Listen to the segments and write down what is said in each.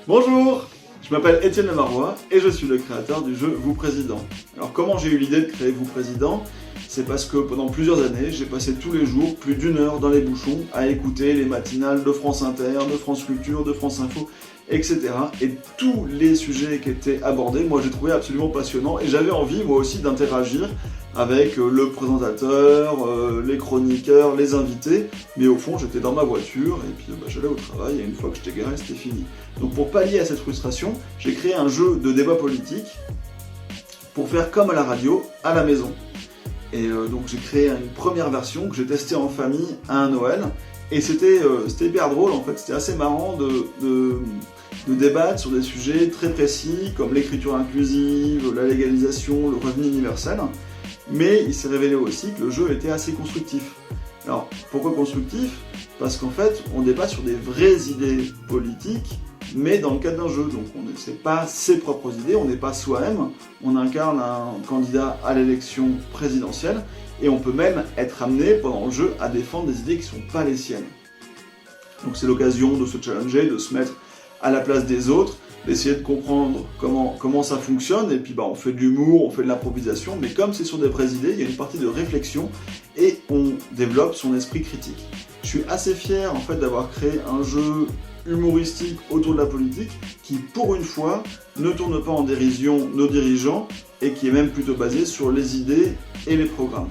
Bonjour, je m'appelle Étienne Lemarois et je suis le créateur du jeu Vous Président. Alors comment j'ai eu l'idée de créer Vous Président? C'est parce que pendant plusieurs années, j'ai passé tous les jours plus d'une heure dans les bouchons à écouter les matinales de France Inter, de France Culture, de France Info, etc. Et tous les sujets qui étaient abordés, moi j'ai trouvé absolument passionnant et j'avais envie moi aussi d'interagir avec le présentateur, les chroniqueurs, les invités, mais au fond j'étais dans ma voiture et puis j'allais au travail et une fois que j'étais garé c'était fini. Donc pour pallier à cette frustration, j'ai créé un jeu de débat politique pour faire comme à la radio, à la maison. Et donc j'ai créé une première version que j'ai testée en famille à un Noël et c'était hyper drôle en fait, c'était assez marrant de débattre sur des sujets très précis comme l'écriture inclusive, la légalisation, le revenu universel. Mais il s'est révélé aussi que le jeu était assez constructif. Alors, pourquoi constructif? Parce qu'en fait, on débat sur des vraies idées politiques, mais dans le cadre d'un jeu. Donc, on ne sait pas ses propres idées, on n'est pas soi-même, on incarne un candidat à l'élection présidentielle, et on peut même être amené pendant le jeu à défendre des idées qui ne sont pas les siennes. Donc, c'est l'occasion de se challenger, de se mettre à la place des autres, d'essayer de comprendre comment ça fonctionne, et puis on fait de l'humour, on fait de l'improvisation, mais comme c'est sur des vraies idées, il y a une partie de réflexion, et on développe son esprit critique. Je suis assez fier en fait d'avoir créé un jeu humoristique autour de la politique, qui pour une fois ne tourne pas en dérision nos dirigeants, et qui est même plutôt basé sur les idées et les programmes.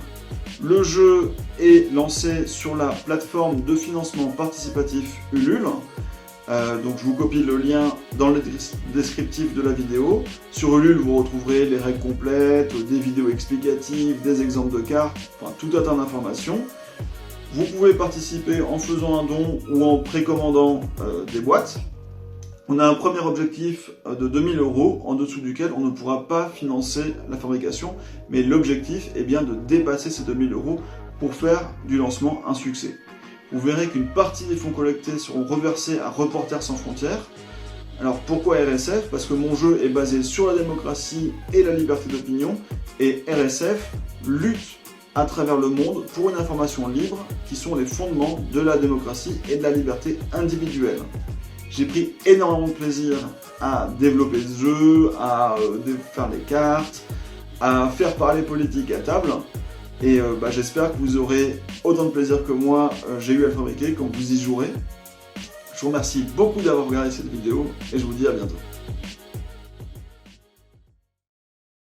Le jeu est lancé sur la plateforme de financement participatif Ulule. Donc je vous copie le lien dans le descriptif de la vidéo. Sur Ulule, vous retrouverez les règles complètes, des vidéos explicatives, des exemples de cartes, enfin tout un tas d'informations. Vous pouvez participer en faisant un don ou en précommandant des boîtes. On a un premier objectif de 2000 €, en dessous duquel on ne pourra pas financer la fabrication, mais l'objectif est bien de dépasser ces 2000 € pour faire du lancement un succès. Vous verrez qu'une partie des fonds collectés seront reversés à Reporters sans frontières. Alors pourquoi RSF? Parce que mon jeu est basé sur la démocratie et la liberté d'opinion, et RSF lutte à travers le monde pour une information libre qui sont les fondements de la démocratie et de la liberté individuelle. J'ai pris énormément de plaisir à développer ce jeu, à faire les cartes, à faire parler politique à table. Et j'espère que vous aurez autant de plaisir que moi j'ai eu à le fabriquer quand vous y jouerez. Je vous remercie beaucoup d'avoir regardé cette vidéo et je vous dis à bientôt.